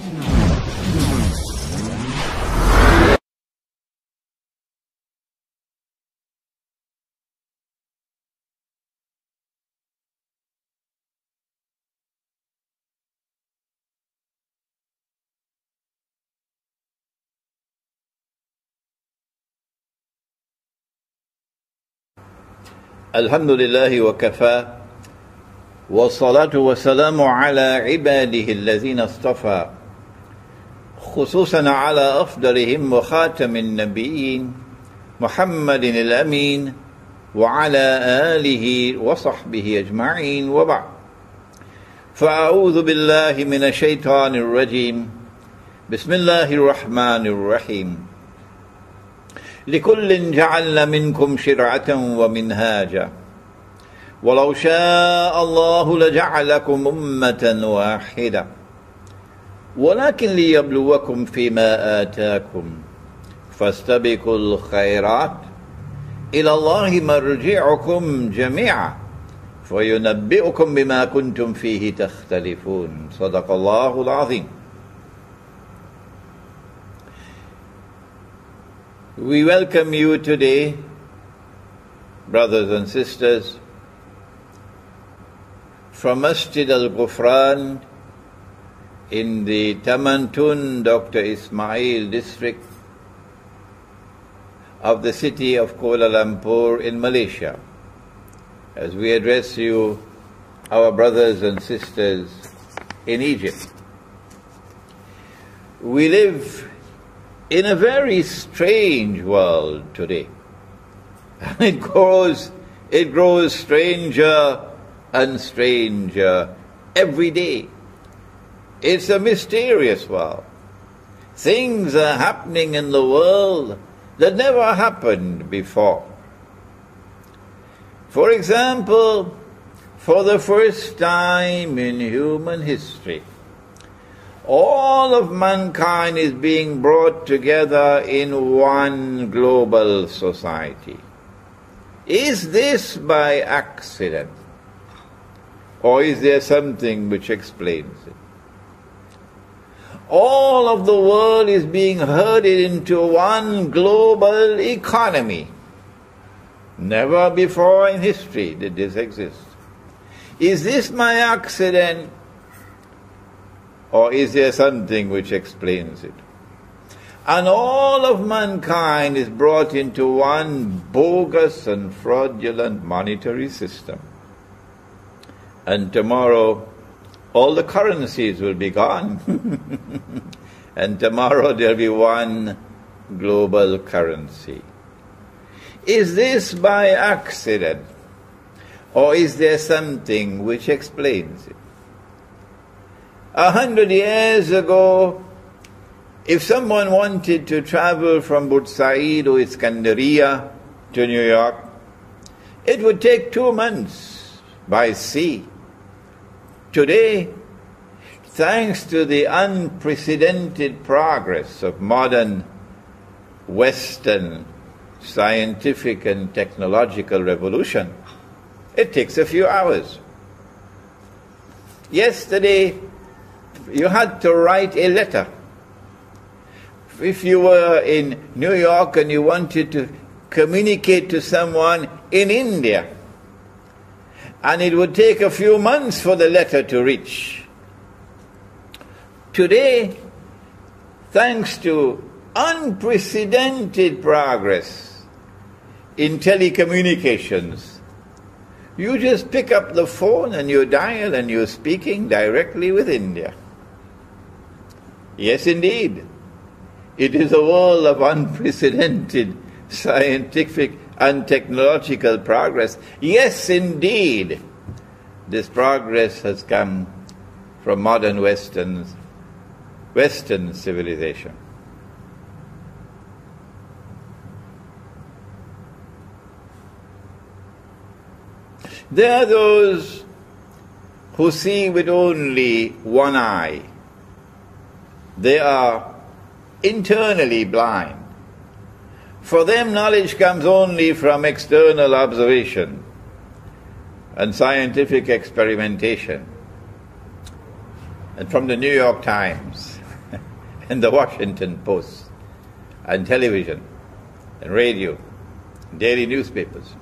الحمد لله وكفى والصلاة والسلام على عباده الذين اصطفى خصوصا على أفضلهم وخاتم النبيين محمد الأمين وعلى آله وصحبه أجمعين وبعد فأعوذ بالله من الشيطان الرجيم بسم الله الرحمن الرحيم لكل جعلنا منكم شرعة ومنهاجا ولو شاء الله لجعلكم أمة واحدة ولكن ليبلوكم فيما آتاكم فاستبقوا الخيرات إلى الله مرجعكم جميعا فينبئكم بما كنتم فيه تختلفون صدق الله العظيم. We welcome you today, brothers and sisters, from Masjid Al-Ghufran in the Tamantun Dr. Ismail district of the city of Kuala Lumpur in Malaysia, as we address you, our brothers and sisters in Egypt. We live in a very strange world today. It grows stranger and stranger every day. It's a mysterious world. Things are happening in the world that never happened before. For example, for the first time in human history, all of mankind is being brought together in one global society. Is this by accident? Or is there something which explains it? All of the world is being herded into one global economy. Never before in history did this exist. Is this by accident? Or is there something which explains it? And all of mankind is brought into one bogus and fraudulent monetary system. And tomorrow, all the currencies will be gone. And tomorrow there will be one global currency. Is this by accident? Or is there something which explains it? 100 years ago, if someone wanted to travel from Bursaid or Iskandaria to New York, it would take 2 months by sea. Today, thanks to the unprecedented progress of modern Western scientific and technological revolution, it takes a few hours. Yesterday, you had to write a letter. If you were in New York and you wanted to communicate to someone in India, and it would take a few months for the letter to reach. Today, thanks to unprecedented progress in telecommunications, you just pick up the phone and you dial and you're speaking directly with India. Yes, indeed. It is a world of unprecedented scientific and technological progress. Yes, indeed. This progress has come from modern Western civilization. There are those who see with only one eye. They are internally blind. For them, knowledge comes only from external observation and scientific experimentation. And from the New York Times, in the Washington Post and television and radio, daily newspapers.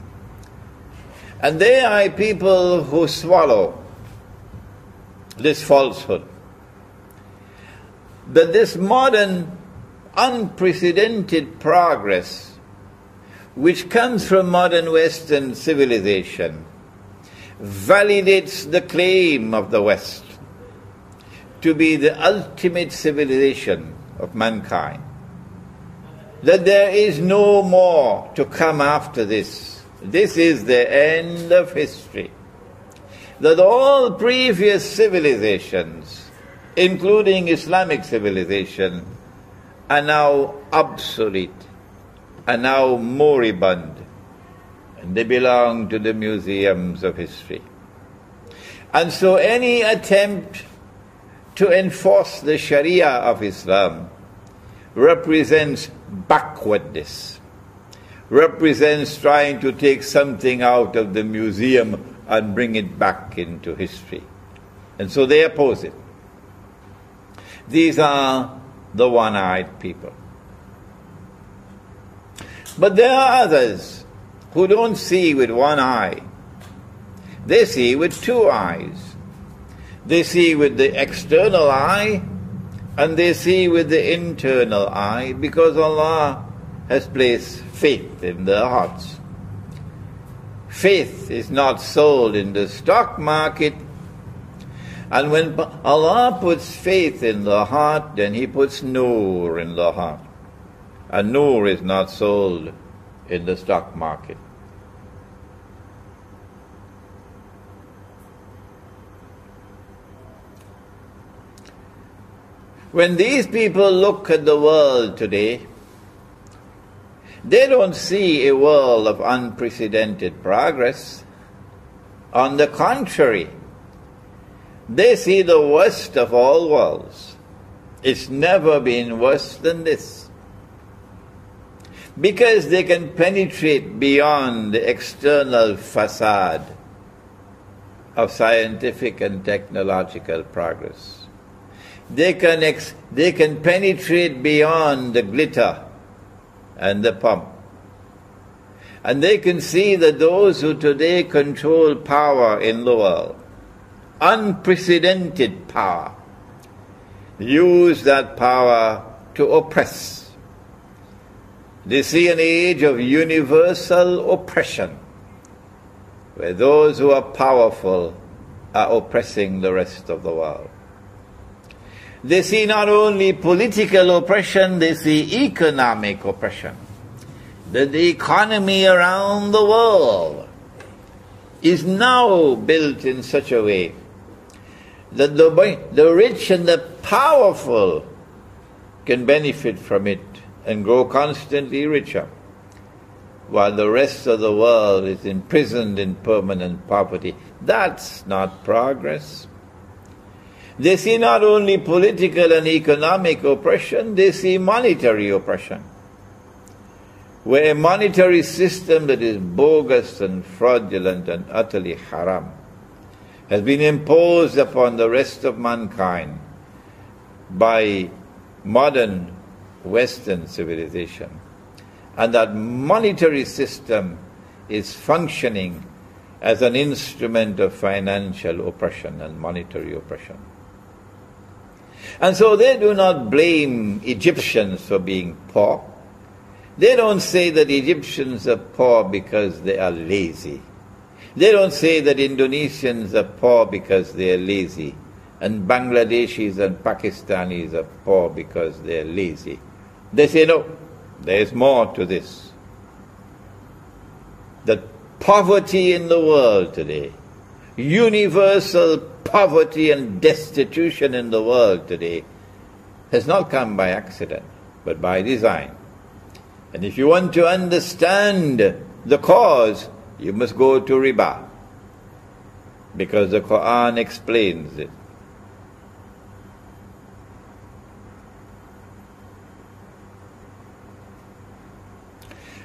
And they are people who swallow this falsehood, that this modern unprecedented progress which comes from modern Western civilization validates the claim of the West to be the ultimate civilization of mankind, that there is no more to come after this. This is the end of history. That all previous civilizations, including Islamic civilization, are now obsolete, are now moribund, and they belong to the museums of history. And so any attempt to enforce the Sharia of Islam represents backwardness, represents trying to take something out of the museum and bring it back into history. And so they oppose it. These are the one-eyed people. But there are others who don't see with one eye. They see with two eyes. They see with the external eye and they see with the internal eye, because Allah has placed faith in their hearts. Faith is not sold in the stock market. And when Allah puts faith in the heart, then He puts nur in the heart. And nur is not sold in the stock market. When these people look at the world today, they don't see a world of unprecedented progress. On the contrary, they see the worst of all worlds. It's never been worse than this. Because they can penetrate beyond the external facade of scientific and technological progress. They can penetrate beyond the glitter and the pomp. And they can see that those who today control power in the world, unprecedented power, use that power to oppress. They see an age of universal oppression, where those who are powerful are oppressing the rest of the world. They see not only political oppression, they see economic oppression. That the economy around the world is now built in such a way that the rich and the powerful can benefit from it and grow constantly richer, while the rest of the world is imprisoned in permanent poverty. That's not progress. They see not only political and economic oppression, they see monetary oppression, where a monetary system that is bogus and fraudulent and utterly haram has been imposed upon the rest of mankind by modern Western civilization. And that monetary system is functioning as an instrument of financial oppression and monetary oppression. And so they do not blame Egyptians for being poor. They don't say that Egyptians are poor because they are lazy. They don't say that Indonesians are poor because they are lazy, and Bangladeshis and Pakistanis are poor because they are lazy. They say, no, there is more to this. That poverty in the world today, universal poverty and destitution in the world today, has not come by accident, but by design. And if you want to understand the cause, you must go to riba, because the Quran explains it.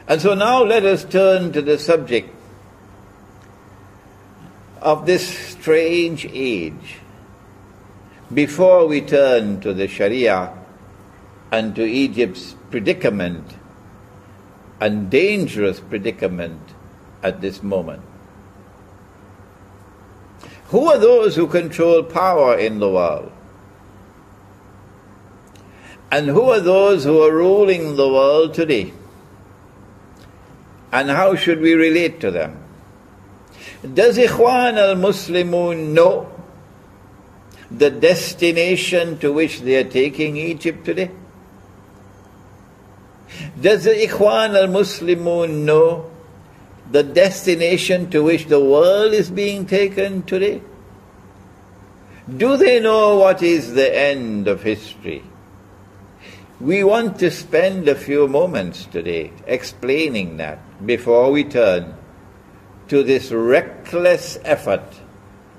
And so now let us turn to the subject of this strange age. Before we turn to the Sharia, and to Egypt's predicament, and dangerous predicament at this moment. Who are those who control power in the world? And who are those who are ruling the world today? And how should we relate to them? Does Ikhwan al-Muslimun know the destination to which they are taking Egypt today? Does the Ikhwan al-Muslimun know the destination to which the world is being taken today? Do they know what is the end of history? We want to spend a few moments today explaining that before we turn to this reckless effort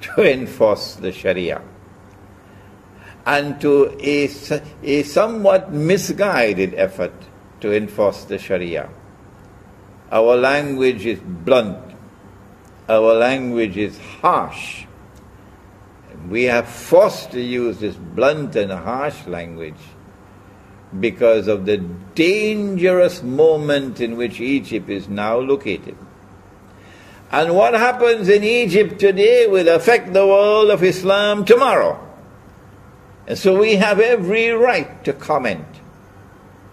to enforce the Sharia and to a somewhat misguided effort to enforce the Sharia. Our language is blunt. Our language is harsh. We are forced to use this blunt and harsh language because of the dangerous moment in which Egypt is now located. And what happens in Egypt today will affect the world of Islam tomorrow. And so we have every right to comment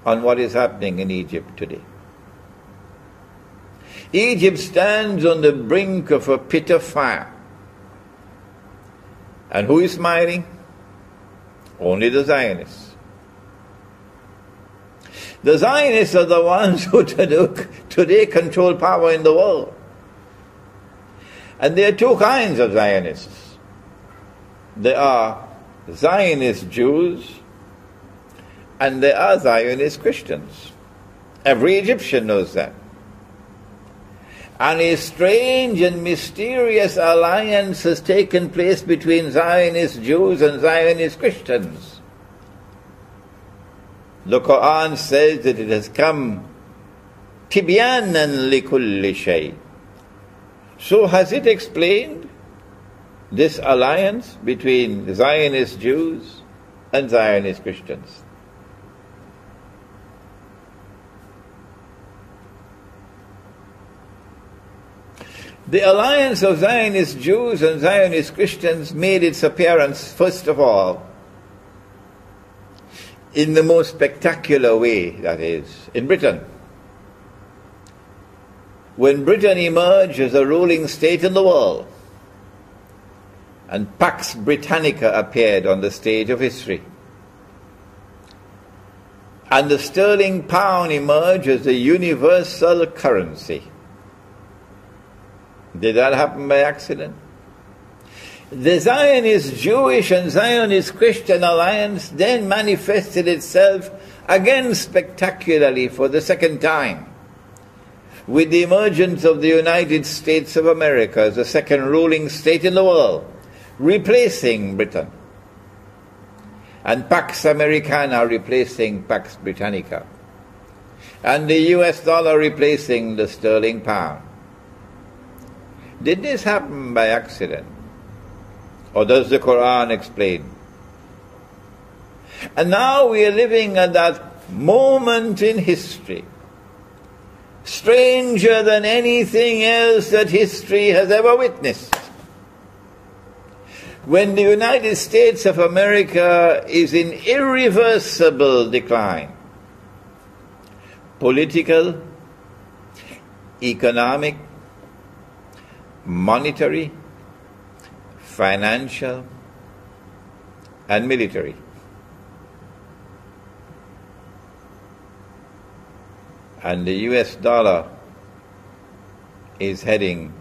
on what is happening in Egypt today. Egypt stands on the brink of a pit of fire. And who is smiling? Only the Zionists. The Zionists are the ones who today control power in the world. And there are two kinds of Zionists. There are Zionist Jews and there are Zionist Christians. Every Egyptian knows that. And a strange and mysterious alliance has taken place between Zionist Jews and Zionist Christians. The Quran says that it has come tibyanan likulli shay. So has it explained this alliance between Zionist Jews and Zionist Christians? The alliance of Zionist Jews and Zionist Christians made its appearance, first of all, in the most spectacular way, that is, in Britain. When Britain emerged as a ruling state in the world, and Pax Britannica appeared on the stage of history, and the sterling pound emerged as a universal currency. Did that happen by accident? The Zionist Jewish and Zionist Christian alliance then manifested itself again spectacularly for the second time, with the emergence of the United States of America as the second ruling state in the world, replacing Britain, and Pax Americana replacing Pax Britannica, and the US dollar replacing the sterling pound. Did this happen by accident? Or does the Quran explain? And now we are living at that moment in history, stranger than anything else that history has ever witnessed, when the United States of America is in irreversible decline. Political, economic, monetary, financial, and military. And the US dollar is heading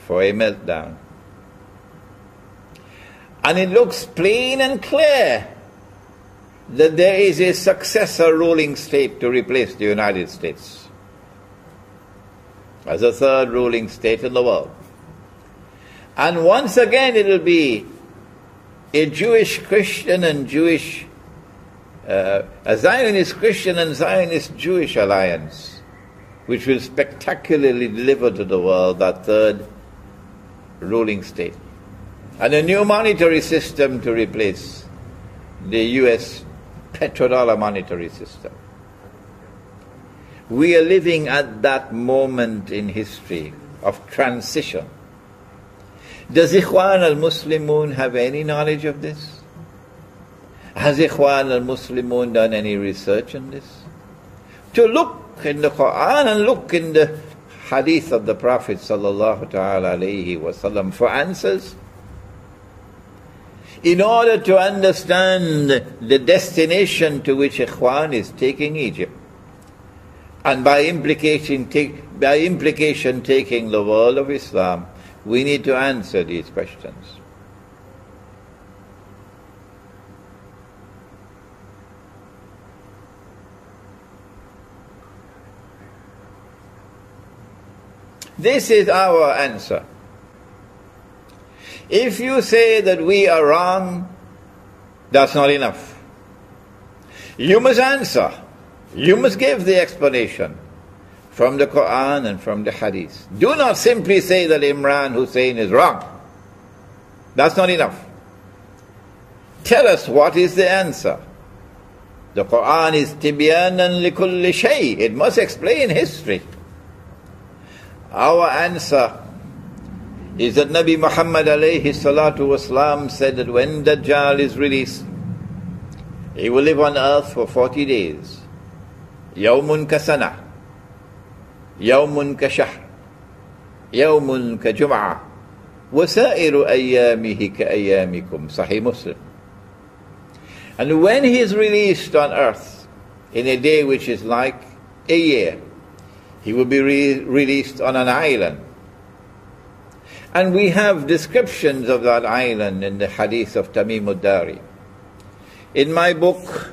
for a meltdown. And it looks plain and clear that there is a successor ruling state to replace the United States as a third ruling state in the world. And once again it will be a Jewish Christian and Jewish, a Zionist Christian and Zionist Jewish alliance, which will spectacularly deliver to the world that third ruling state. And a new monetary system to replace the US petrodollar monetary system. We are living at that moment in history of transition. Does Ikhwan al-Muslimun have any knowledge of this? Has Ikhwan al-Muslimun done any research on this? To look in the Quran and look in the hadith of the Prophet sallallahu ta'ala alayhi wasallam for answers? In order to understand the destination to which Ikhwan is taking Egypt, and by implication taking the world of Islam, we need to answer these questions. This is our answer. If you say that we are wrong, that's not enough. You must answer. You must give the explanation from the Quran and from the Hadith. Do not simply say that Imran Hosein is wrong. That's not enough. Tell us what is the answer. The Quran is tibyanan likulli shay. It must explain history. Our answer is that Nabi Muhammad alayhi salatu wasalam said that when Dajjal is released, he will live on earth for 40 days. Yawmun kasana, yawmun kashahr, yawmun kajum'ah, wasairu ayyamihi ka ayyamikum. Sahih Muslim. And when he is released on earth in a day which is like a year, he will be released on an island. And we have descriptions of that island in the hadith of Tamim ad-Dari. In my book,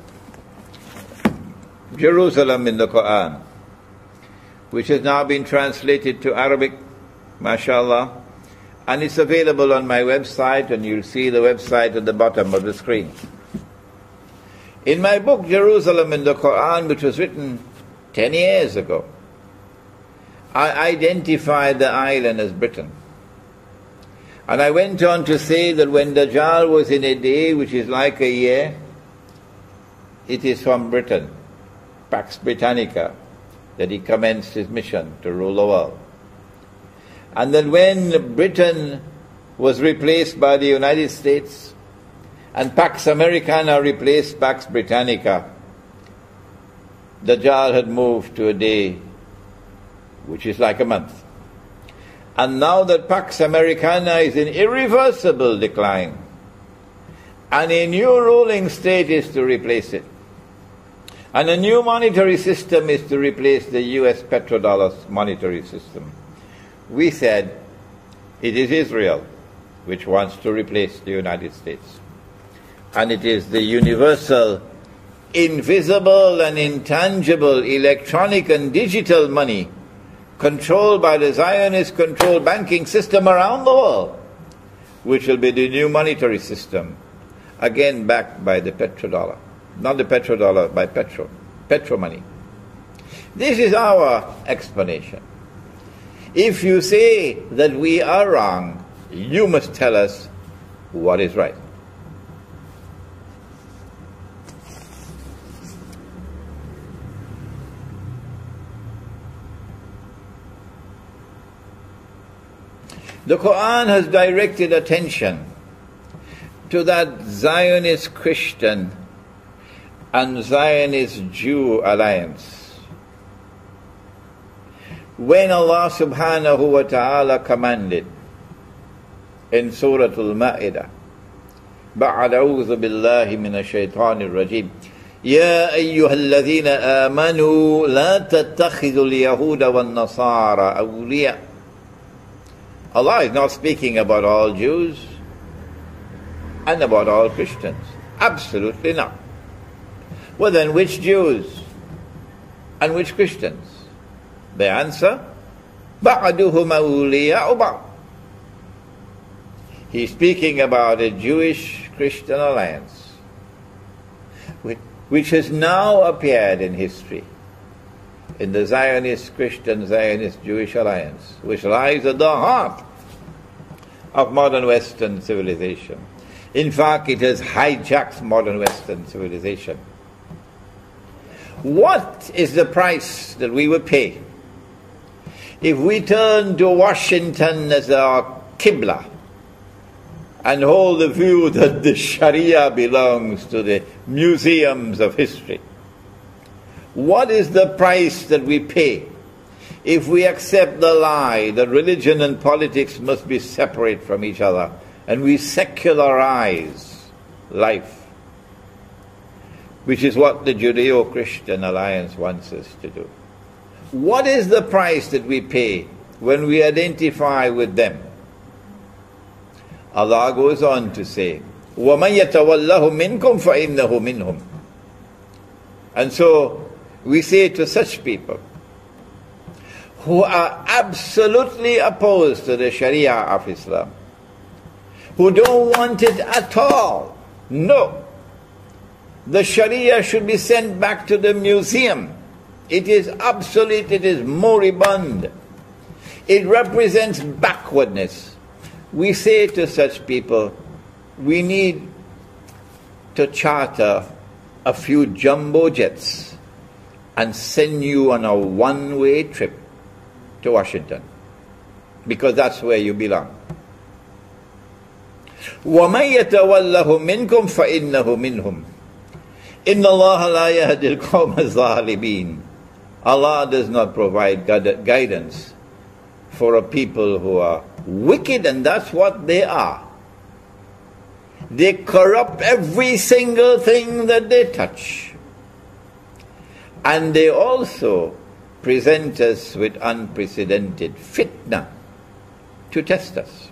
Jerusalem in the Quran, which has now been translated to Arabic, mashallah, and it's available on my website, and you'll see the website at the bottom of the screen. In my book, Jerusalem in the Quran, which was written 10 years ago, I identified the island as Britain. And I went on to say that when Dajjal was in a day which is like a year, it is from Britain, Pax Britannica, that he commenced his mission to rule the world. And that when Britain was replaced by the United States and Pax Americana replaced Pax Britannica, Dajjal had moved to a day which is like a month. And now that Pax Americana is in irreversible decline, and a new ruling state is to replace it, and a new monetary system is to replace the US petrodollar monetary system, we said it is Israel which wants to replace the United States. And it is the universal, invisible and intangible electronic and digital money controlled by the Zionist-controlled banking system around the world, which will be the new monetary system, again backed by the petrodollar. Not the petrodollar, by petro money. This is our explanation. If you say that we are wrong, you must tell us what is right. The Quran has directed attention to that Zionist Christian and Zionist Jew alliance. When Allah subhanahu wa ta'ala commanded in Surah Al-Ma'idah, بعد أعوذ بالله من الشيطان الرجيم يا أيها الذين آمنوا لا تتخذوا اليهود والنصارى أولياء. Allah is not speaking about all Jews and about all Christians. Absolutely not. Well then, which Jews and which Christians? The answer, بَعْدُهُمْ أَوْلِيَاءُ بَعْضٍ. He's speaking about a Jewish-Christian alliance which has now appeared in history, in the Zionist-Christian, Zionist-Jewish alliance, which lies at the heart of modern Western civilization. In fact, it has hijacked modern Western civilization. What is the price that we would pay if we turn to Washington as our Qibla and hold the view that the Sharia belongs to the museums of history? What is the price that we pay if we accept the lie that religion and politics must be separate from each other and we secularize life, which is what the Judeo-Christian Alliance wants us to do? What is the price that we pay when we identify with them? Allah goes on to say, وَمَنْ يَتَوَلَّهُ مِنْكُمْ فَإِنَّهُ مِنْهُمْ. And so we say to such people who are absolutely opposed to the Sharia of Islam, who don't want it at all, no, the Sharia should be sent back to the museum. It is obsolete, it is moribund. It represents backwardness. We say to such people, we need to charter a few jumbo jets and send you on a one-way trip to Washington, because that's where you belong. وَمَنْ يَتَوَلَّهُ مِنْكُمْ فَإِنَّهُ مِنْهُمْ إِنَّ اللَّهَ لَا يَهْدِي الْقَوْمَ الظَّالِمِينَ. Allah does not provide guidance for a people who are wicked, and that's what they are. They corrupt every single thing that they touch. And they also present us with unprecedented fitna to test us.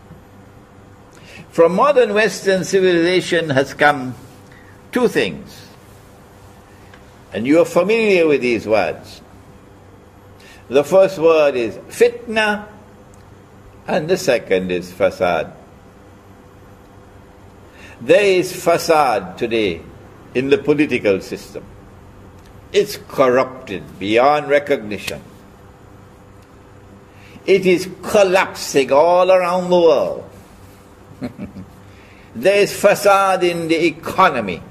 From modern Western civilization has come two things. And you are familiar with these words. The first word is fitna, and the second is fasad. There is fasad today in the political system. It's corrupted beyond recognition. It is collapsing all around the world. There is fasad in the economy.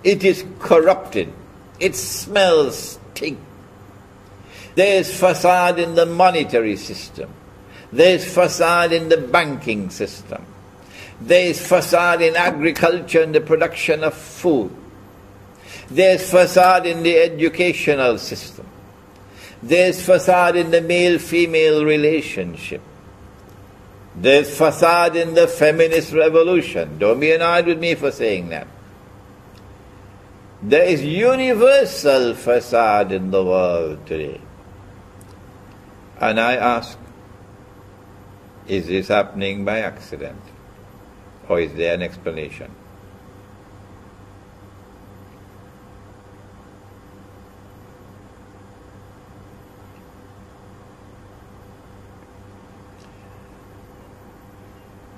It is corrupted. It smells stink. There is fasad in the monetary system. There is fasad in the banking system. There is fasad in agriculture and the production of food. There is fasad in the educational system. There is fasad in the male-female relationship. There is fasad in the feminist revolution. Don't be annoyed with me for saying that. There is universal fasad in the world today. And I ask, is this happening by accident? Or is there an explanation?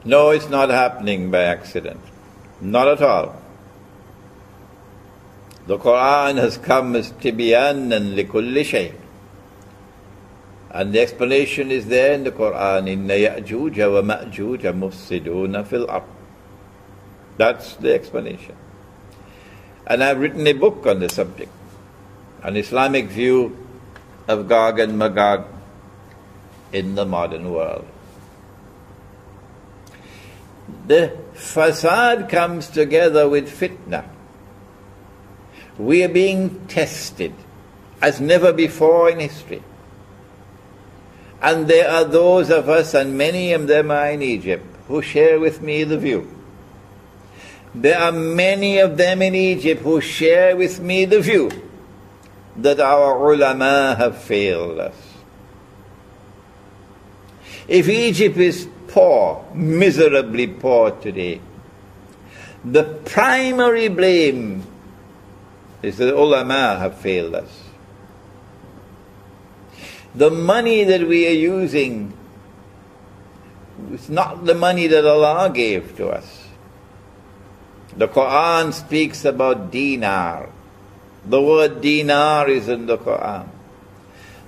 No, it's not happening by accident. Not at all. The Quran has come as tibyanan likulli shay. And the explanation is there in the Quran, Inna Ya'juja wa Ma'juja mufsiduna fil ard. That's the explanation. And I've written a book on the subject, an Islamic view of Gog and Magog in the modern world. The fasad comes together with fitna. We are being tested as never before in history. And there are those of us, and many of them are in Egypt, who share with me the view. There are many of them in Egypt who share with me the view that our ulama have failed us. If Egypt is poor, miserably poor today, the primary blame is that the ulama have failed us. The money that we are using is not the money that Allah gave to us. The Quran speaks about dinar. The word dinar is in the Quran.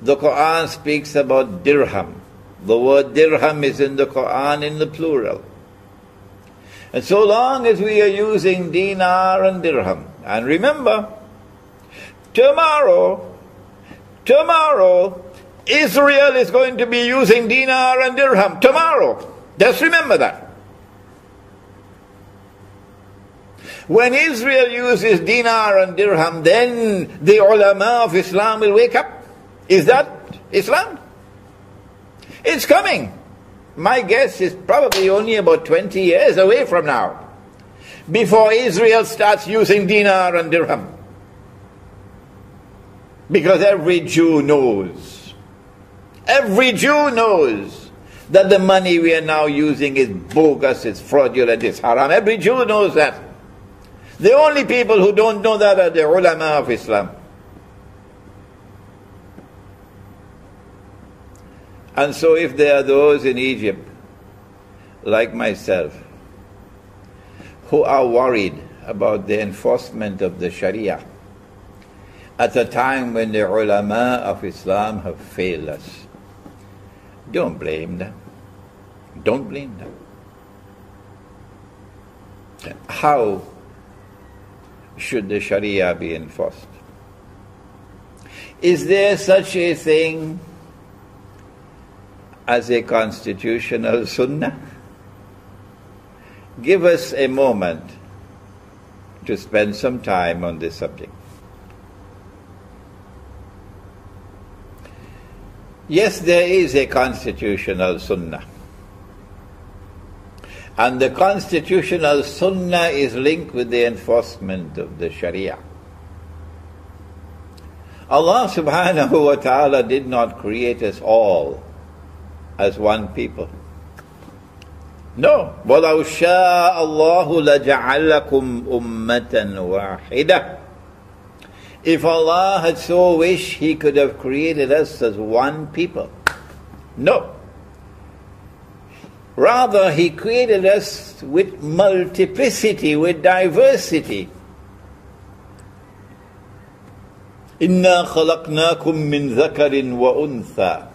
The Quran speaks about dirham. The word dirham is in the Quran in the plural. And so long as we are using dinar and dirham, and remember, tomorrow, Israel is going to be using dinar and dirham. Tomorrow. Just remember that. When Israel uses dinar and dirham, then the ulama of Islam will wake up. Is that Islam? It's coming. My guess is probably only about 20 years away from now, before Israel starts using dinar and dirham. Because every Jew knows that the money we are now using is bogus, it's fraudulent, it's haram. Every Jew knows that. The only people who don't know that are the ulama of Islam. And so if there are those in Egypt, like myself, who are worried about the enforcement of the Sharia at a time when the ulama of Islam have failed us, don't blame them. Don't blame them. How should the Sharia be enforced? Is there such a thing as a constitutional sunnah? Give us a moment to spend some time on this subject. Yes, there is a constitutional sunnah. And the constitutional sunnah is linked with the enforcement of the Sharia. Allah subhanahu wa ta'ala did not create us all as one people. No. وَلَوْ شَاءَ اللَّهُ لَجَعَلَكُمْ أُمَّةً وَاحِدَةً. If Allah had so wished, He could have created us as one people. No. Rather, He created us with multiplicity, with diversity. إِنَّا خَلَقْنَاكُم مِّن ذَكَرٍ وَأُنثَى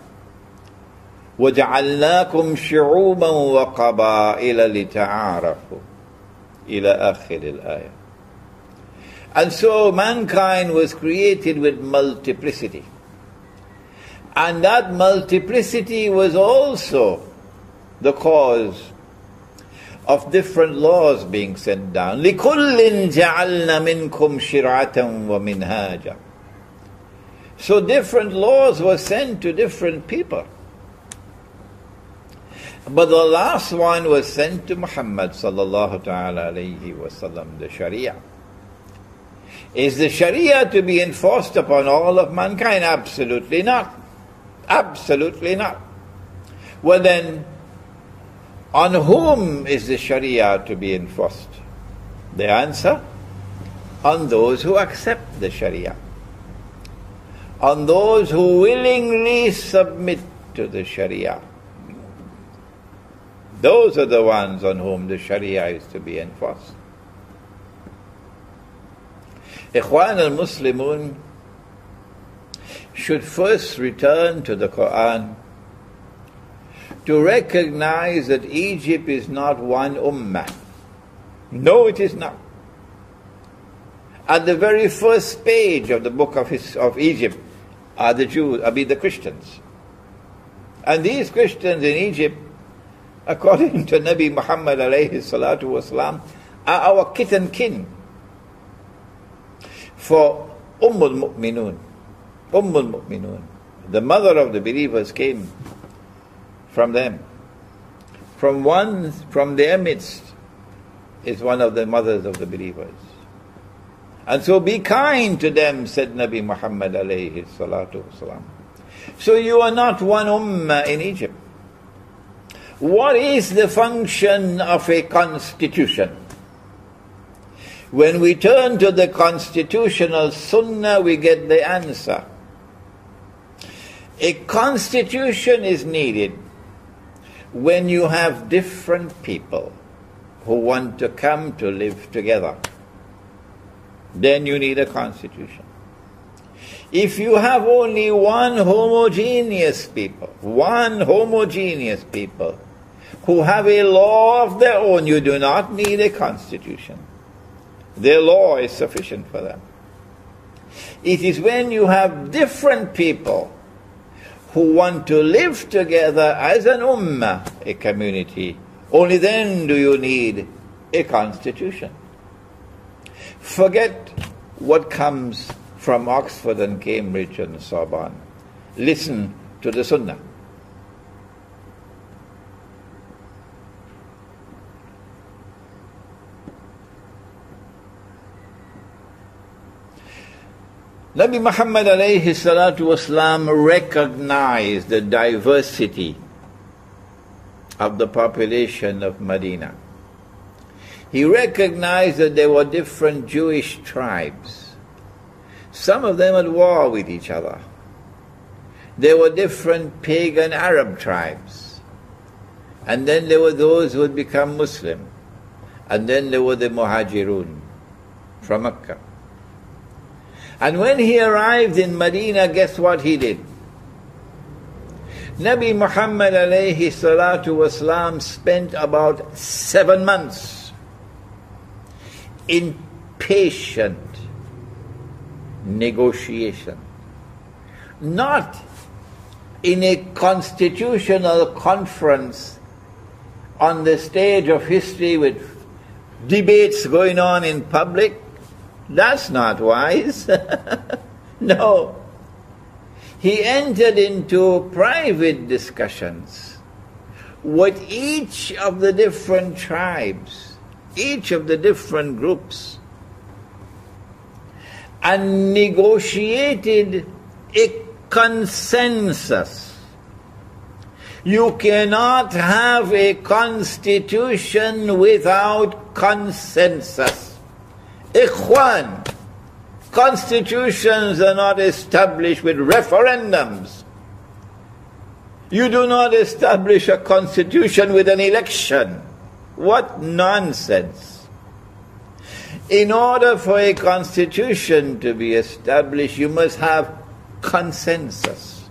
وَجَعَلْنَاكُمْ شُعُوبًا وَقَبَائِلَ لِتَعَارَفُوا إِلَى آخِرِ الْآيَةِ. And so mankind was created with multiplicity. And that multiplicity was also the cause of different laws being sent down. لِكُلٍّ جَعَلْنَا مِنْكُمْ شِرْعَةً وَمِنْهَاجًا. So different laws were sent to different people. But the last one was sent to Muhammad sallallahu ta'ala alayhi wa sallam, the Sharia. Is the Sharia to be enforced upon all of mankind? Absolutely not. Absolutely not. Well then, on whom is the Sharia to be enforced? The answer? On those who accept the Sharia. On those who willingly submit to the Sharia. Those are the ones on whom the Sharia is to be enforced. Ikhwan al-Muslimun should first return to the Quran to recognize that Egypt is not one ummah. No, it is not. At the very first page of the book of Egypt are the Jews, the Christians. And these Christians in Egypt, according to Nabi Muhammad alayhi salatu wasalam, are our kith and kin. For Ummul Mu'minun, the mother of the believers, came from them. From their midst is one of the mothers of the believers. And so be kind to them, said Nabi Muhammad alayhi salatu wasalam. So you are not one ummah in Egypt. What is the function of a constitution? When we turn to the constitutional sunnah, we get the answer. A constitution is needed when you have different people who want to come to live together. Then you need a constitution. If you have only one homogeneous people who have a law of their own, you do not need a constitution. Their law is sufficient for them. It is when you have different people who want to live together as an ummah, a community, only then do you need a constitution. Forget what comes from Oxford and Cambridge and Sorbonne. Listen to the Sunnah. Nabi Muhammad alayhi salatu wasalam recognized the diversity of the population of Medina. He recognized that there were different Jewish tribes. Some of them at war with each other. There were different pagan Arab tribes. And then there were those who had become Muslim. And then there were the Muhajirun from Mecca. And when he arrived in Medina, guess what he did? Nabi Muhammad alayhi salatu wasalam spent about 7 months in patient negotiation. Not in a constitutional conference on the stage of history with debates going on in public. That's not wise. No. He entered into private discussions with each of the different tribes, each of the different groups, and negotiated a consensus. You cannot have a constitution without consensus. Ikhwan, constitutions are not established with referendums. You do not establish a constitution with an election. What nonsense. In order for a constitution to be established, you must have consensus.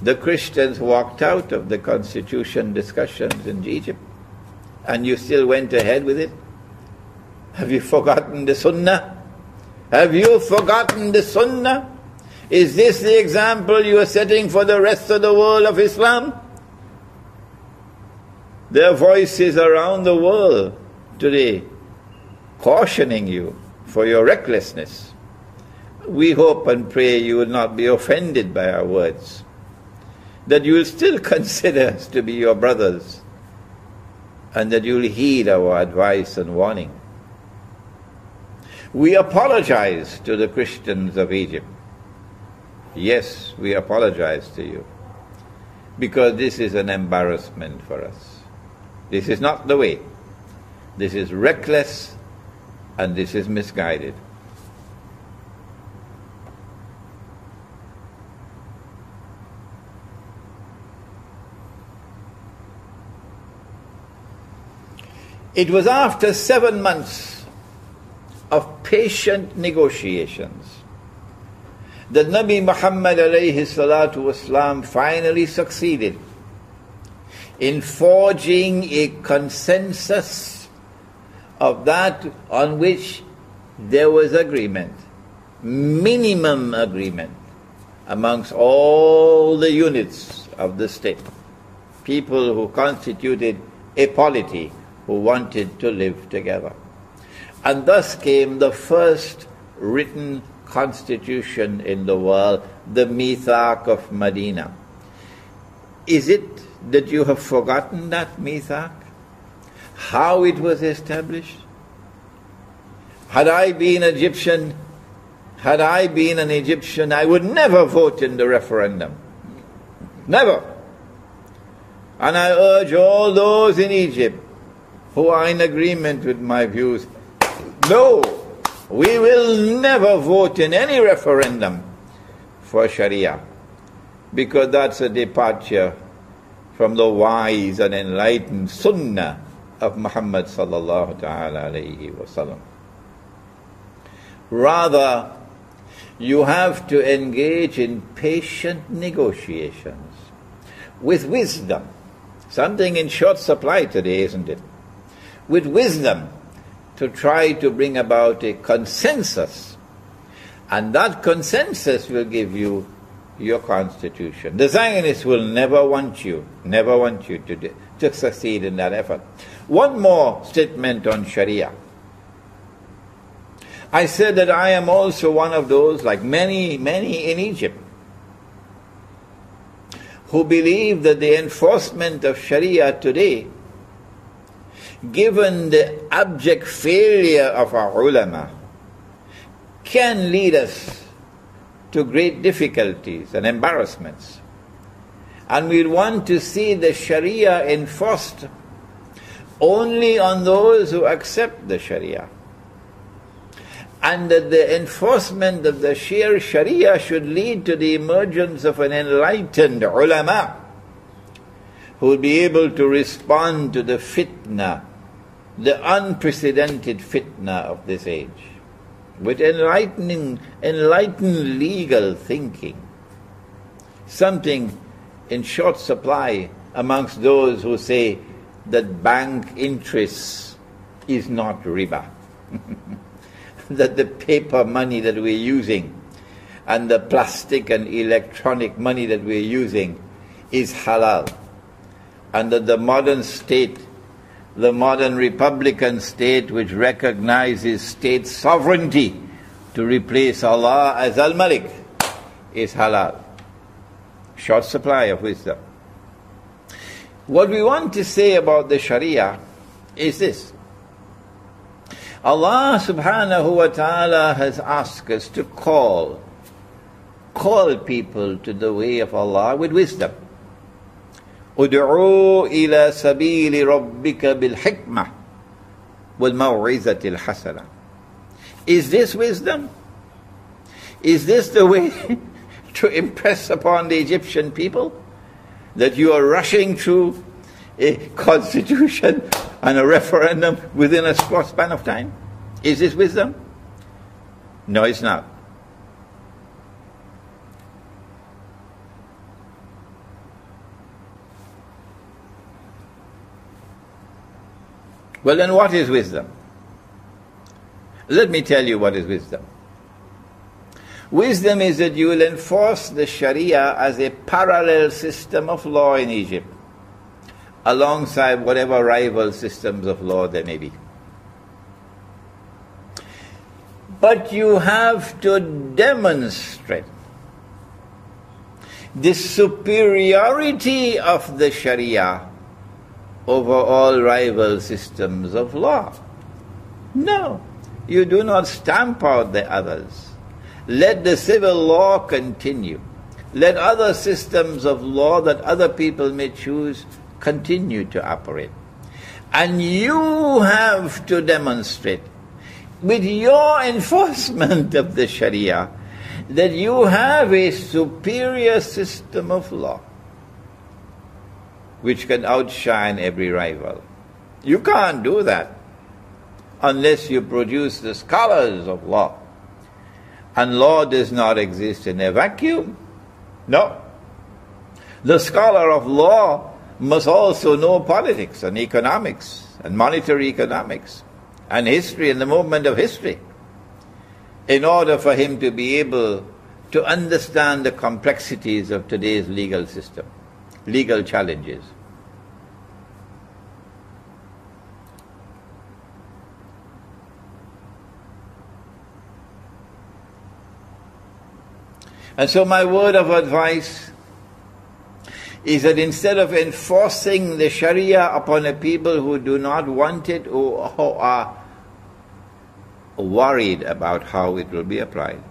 The Christians walked out of the constitution discussions in Egypt, and you still went ahead with it. Have you forgotten the Sunnah? Have you forgotten the Sunnah? Is this the example you are setting for the rest of the world of Islam? There are voices around the world today cautioning you for your recklessness. We hope and pray you will not be offended by our words, that you will still consider us to be your brothers, and that you will heed our advice and warning. We apologize to the Christians of Egypt. Yes, we apologize to you, because this is an embarrassment for us. This is not the way. This is reckless, and this is misguided. It was after 7 months of patient negotiations that Nabi Muhammad alayhi salatu wasalam finally succeeded in forging a consensus of that on which there was agreement, minimum agreement, amongst all the units of the state, people who constituted a polity, who wanted to live together. And thus came the first written constitution in the world, the Mithaq of Medina. Is it that you have forgotten that Mithaq? How it was established? Had I been Egyptian, I would never vote in the referendum. Never. And I urge all those in Egypt who are in agreement with my views, no, we will never vote in any referendum for Sharia, because that's a departure from the wise and enlightened Sunnah of Muhammad sallallahu ta'ala alayhi wa sallam. Rather, you have to engage in patient negotiations with wisdom, something in short supply today, isn't it? With wisdom, to try to bring about a consensus. And that consensus will give you your constitution. The Zionists will never want you to succeed in that effort. One more statement on Sharia. I said that I am also one of those, like many in Egypt, who believe that the enforcement of Sharia today, given the abject failure of our ulama, can lead us to great difficulties and embarrassments. And we want to see the Sharia enforced only on those who accept the Sharia. And that the enforcement of the sheer Sharia should lead to the emergence of an enlightened ulama who will be able to respond to the fitna, the unprecedented fitna of this age, with enlightened legal thinking, something in short supply amongst those who say that bank interest is not riba. That the paper money that we're using and the plastic and electronic money that we're using is halal. And that the modern state, the modern republican state which recognizes state sovereignty to replace Allah as Al-Malik, is halal. Short supply of wisdom. What we want to say about the Sharia is this. Allah subhanahu wa ta'ala has asked us to call people to the way of Allah with wisdom. Ud'u ila sabili rabbika bil hikmah wal maw'izati al hasana. Is this wisdom? Is this the way to impress upon the Egyptian people? That you are rushing through a constitution and a referendum within a short span of time? Is this wisdom? No, it's not. Well, then what is wisdom? Let me tell you what is wisdom. Wisdom is that you will enforce the Sharia as a parallel system of law in Egypt, alongside whatever rival systems of law there may be. But you have to demonstrate the superiority of the Sharia over all rival systems of law. No, you do not stamp out the others. Let the civil law continue. Let other systems of law that other people may choose continue to operate. And you have to demonstrate with your enforcement of the Sharia that you have a superior system of law which can outshine every rival. You can't do that unless you produce the scholars of law. And law does not exist in a vacuum. No. The scholar of law must also know politics and economics and monetary economics and history and the movement of history in order for him to be able to understand the complexities of today's legal system, legal challenges. And so my word of advice is that instead of enforcing the Sharia upon a people who do not want it or who are worried about how it will be applied,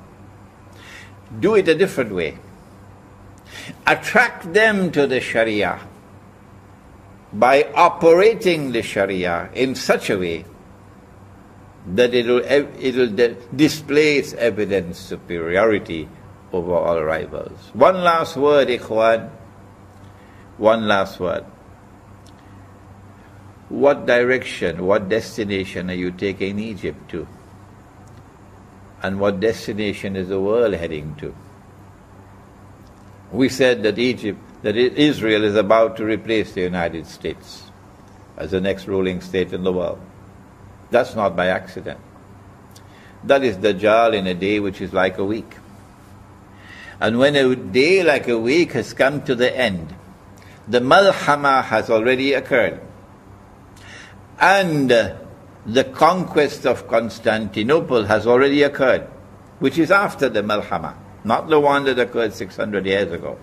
do it a different way. Attract them to the Sharia by operating the Sharia in such a way that it will display its evident superiority over all rivals. One last word, ikhwan. One last word. What direction, what destination are you taking Egypt to? And what destination is the world heading to? We said that Israel is about to replace the United States as the next ruling state in the world. That's not by accident. That is Dajjal in a day which is like a week. And when a day like a week has come to the end, the Malhama has already occurred. And the conquest of Constantinople has already occurred, which is after the Malhama, not the one that occurred 600 years ago.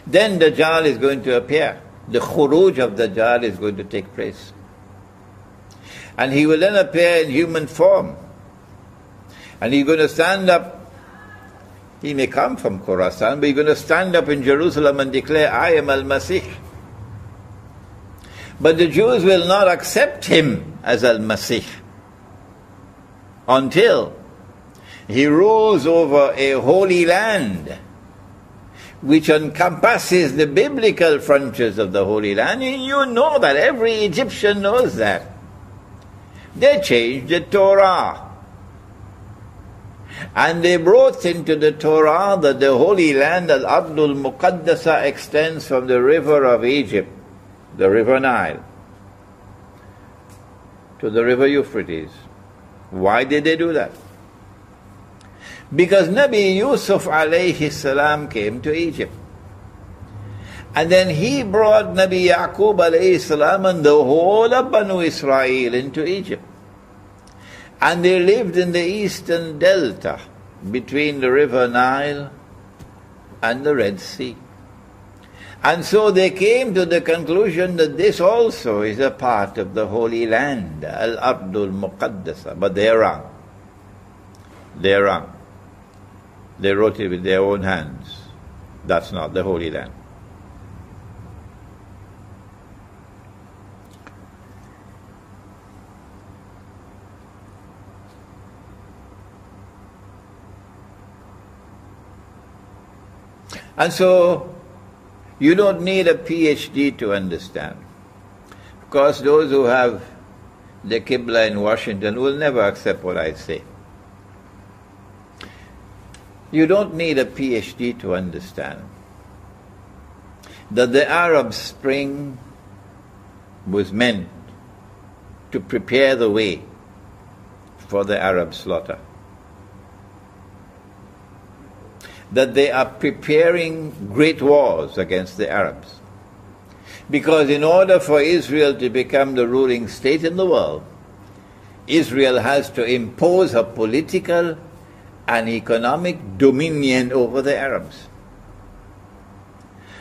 Then Dajjal is going to appear. The khuruj of Dajjal is going to take place. And he will then appear in human form. And he's going to stand up. He may come from Khorasan, but he's going to stand up in Jerusalem and declare, I am Al-Masih. But the Jews will not accept him as Al-Masih until he rules over a holy land which encompasses the biblical frontiers of the Holy Land. And you know that, every Egyptian knows that. They changed the Torah. And they brought into the Torah that the Holy Land, Al-Ardul Muqaddasa, extends from the river of Egypt, the river Nile, to the river Euphrates. Why did they do that? Because Nabi Yusuf alayhi salam came to Egypt. And then he brought Nabi Yaqub alayhi salam and the whole of Banu Israel into Egypt. And they lived in the eastern delta between the river Nile and the Red Sea. And so they came to the conclusion that this also is a part of the Holy Land, Al-Ardul Muqaddasa. But they're wrong. They're wrong. They wrote it with their own hands. That's not the Holy Land. And so, you don't need a PhD to understand. Of course, those who have the Qibla in Washington will never accept what I say. You don't need a PhD to understand that the Arab Spring was meant to prepare the way for the Arab slaughter. That they are preparing great wars against the Arabs. Because in order for Israel to become the ruling state in the world, Israel has to impose a political and economic dominion over the Arabs.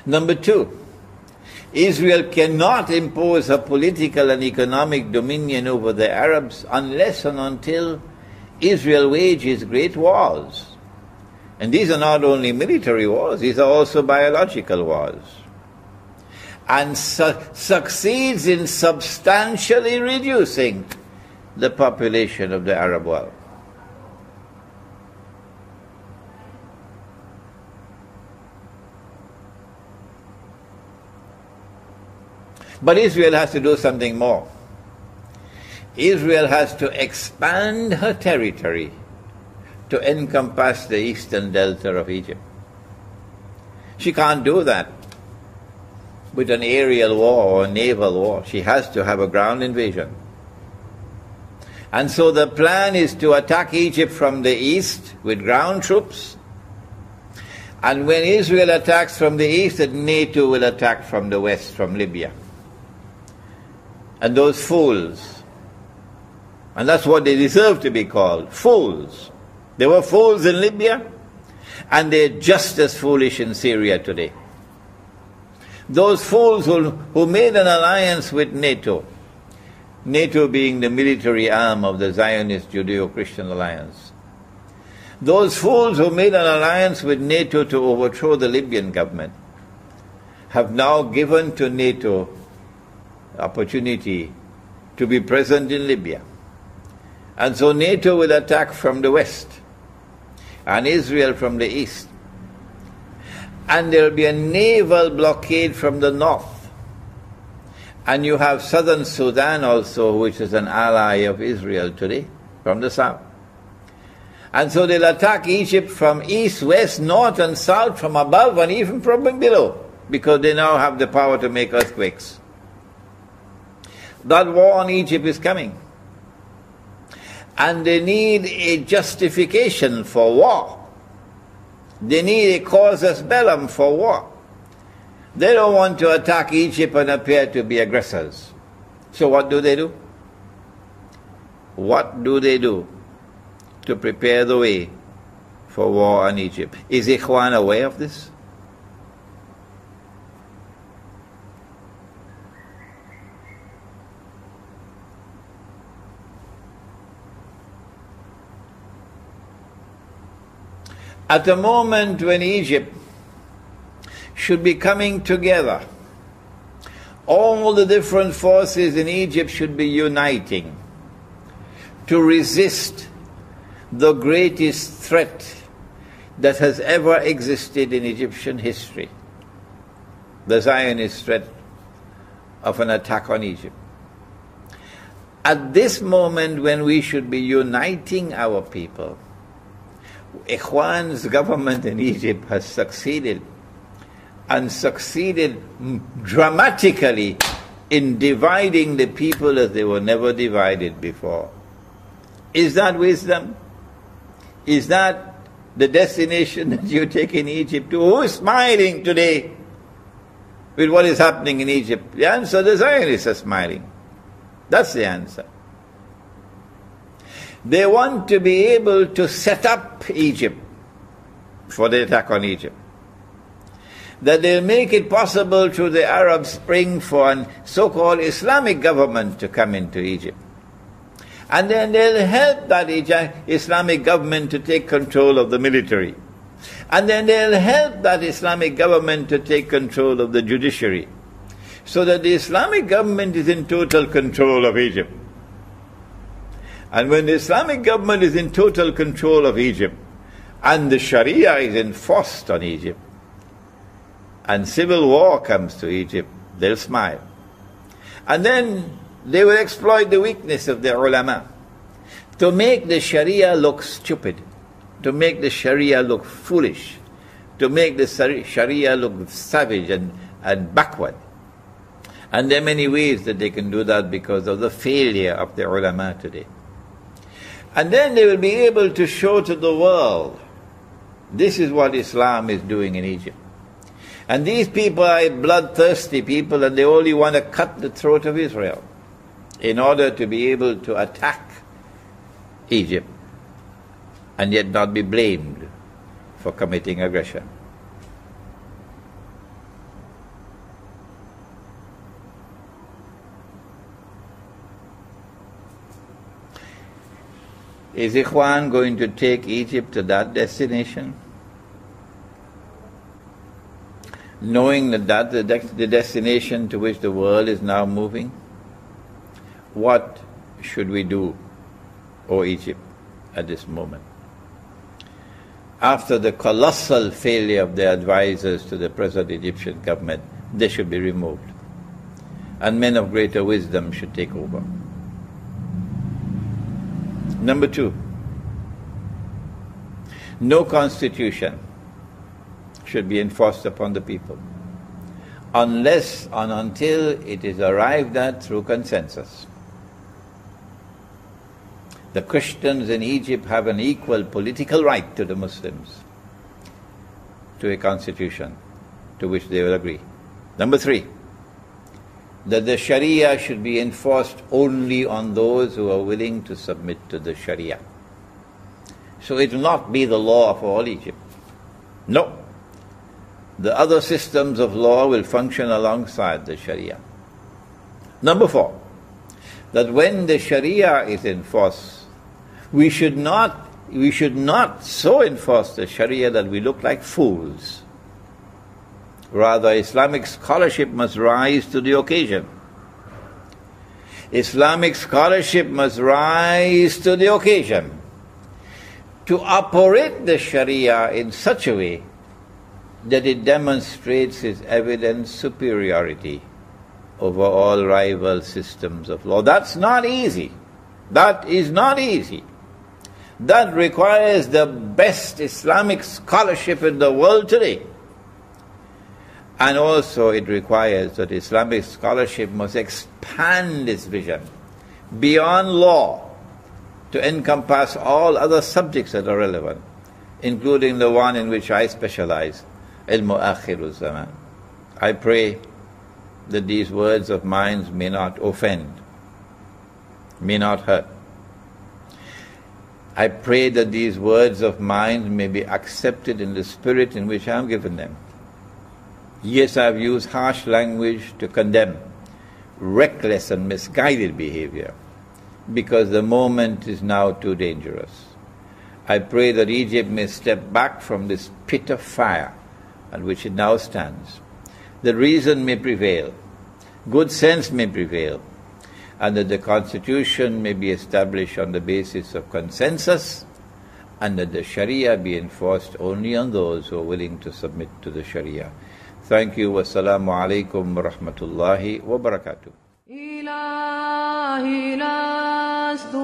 Number two, Israel cannot impose a political and economic dominion over the Arabs unless and until Israel wages great wars. And these are not only military wars, these are also biological wars. And succeeds in substantially reducing the population of the Arab world. But Israel has to do something more. Israel has to expand her territory to encompass the eastern delta of Egypt. She can't do that with an aerial war or a naval war. She has to have a ground invasion. And so the plan is to attack Egypt from the east with ground troops. And when Israel attacks from the east, the NATO will attack from the west, from Libya. And those fools, and that's what they deserve to be called, fools. They were fools in Libya, and they're just as foolish in Syria today. Those fools who made an alliance with NATO, NATO being the military arm of the Zionist Judeo-Christian alliance. Those fools who made an alliance with NATO to overthrow the Libyan government have now given to NATO opportunity to be present in Libya. And so NATO will attack from the west and Israel from the east. And there will be a naval blockade from the north. And you have southern Sudan also, which is an ally of Israel today, from the south. And so they'll attack Egypt from east, west, north and south, from above and even from below, because they now have the power to make earthquakes. That war on Egypt is coming. and they need a justification for war. They need a casus bellum for war. They don't want to attack Egypt and appear to be aggressors. So what do? What do they do to prepare the way for war on Egypt? Is Ikhwan aware of this? At a moment when Egypt should be coming together, all the different forces in Egypt should be uniting to resist the greatest threat that has ever existed in Egyptian history, the Zionist threat of an attack on Egypt. At this moment when we should be uniting our people, Ikhwan's government in Egypt has succeeded, and succeeded dramatically in dividing the people as they were never divided before. Is that wisdom? Is that the destination that you take in Egypt to? Who is smiling today with what is happening in Egypt? The answer, the Zionists are smiling. That's the answer. They want to be able to set up Egypt for the attack on Egypt. That they'll make it possible through the Arab Spring for a so-called Islamic government to come into Egypt. And then they'll help that Islamic government to take control of the military. And then they'll help that Islamic government to take control of the judiciary. So that the Islamic government is in total control of Egypt. And when the Islamic government is in total control of Egypt, and the Sharia is enforced on Egypt, and civil war comes to Egypt, they'll smile. And then they will exploit the weakness of the ulama to make the Sharia look stupid, to make the Sharia look foolish, to make the Sharia look savage and backward. And there are many ways that they can do that because of the failure of the ulama today. And then they will be able to show to the world, this is what Islam is doing in Egypt. And these people are bloodthirsty people, and they only want to cut the throat of Israel in order to be able to attack Egypt and yet not be blamed for committing aggression. Is Ikhwan going to take Egypt to that destination? Knowing that that's the destination to which the world is now moving? What should we do, O Egypt, at this moment? After the colossal failure of the advisors to the present Egyptian government, they should be removed. And men of greater wisdom should take over. Number 2, no constitution should be enforced upon the people unless and until it is arrived at through consensus. The Christians in Egypt have an equal political right to the Muslims to a constitution to which they will agree. Number 3, that the Sharia should be enforced only on those who are willing to submit to the Sharia. So it will not be the law of all Egypt. No. The other systems of law will function alongside the Sharia. Number 4, that when the Sharia is enforced, we should not so enforce the Sharia that we look like fools. Rather, Islamic scholarship must rise to the occasion. Islamic scholarship must rise to the occasion to operate the Sharia in such a way that it demonstrates its evident superiority over all rival systems of law. That's not easy. That is not easy. That requires the best Islamic scholarship in the world today. And also it requires that Islamic scholarship must expand its vision beyond law to encompass all other subjects that are relevant, including the one in which I specialize, ilmu akhirul zaman. I pray that these words of mine may not offend, may not hurt. I pray that these words of mine may be accepted in the spirit in which I am given them. Yes, I have used harsh language to condemn reckless and misguided behavior, because the moment is now too dangerous. I pray that Egypt may step back from this pit of fire at which it now stands. That reason may prevail, good sense may prevail, and that the constitution may be established on the basis of consensus, and that the Sharia be enforced only on those who are willing to submit to the Sharia. Thank you. Wassalamu alaikum wa rahmatullahi wa barakatuh. إلهي لست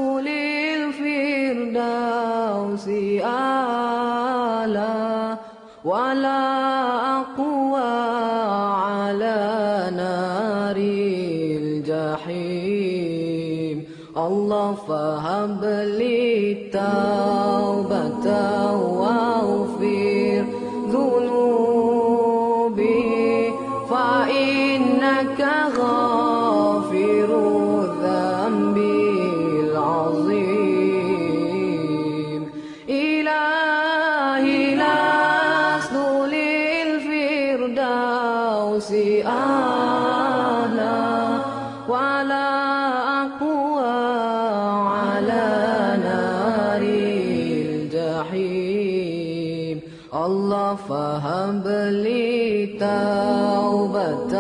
للفردوس أعلى ولا أقوى على نار الجحيم الله فهب لي التوبة واغفر ذنوبي فإنك غافر الذنب العظيم إلهي لست للفردوس أعلى ولا أقوى على نار الجحيم الله فهب لي توبة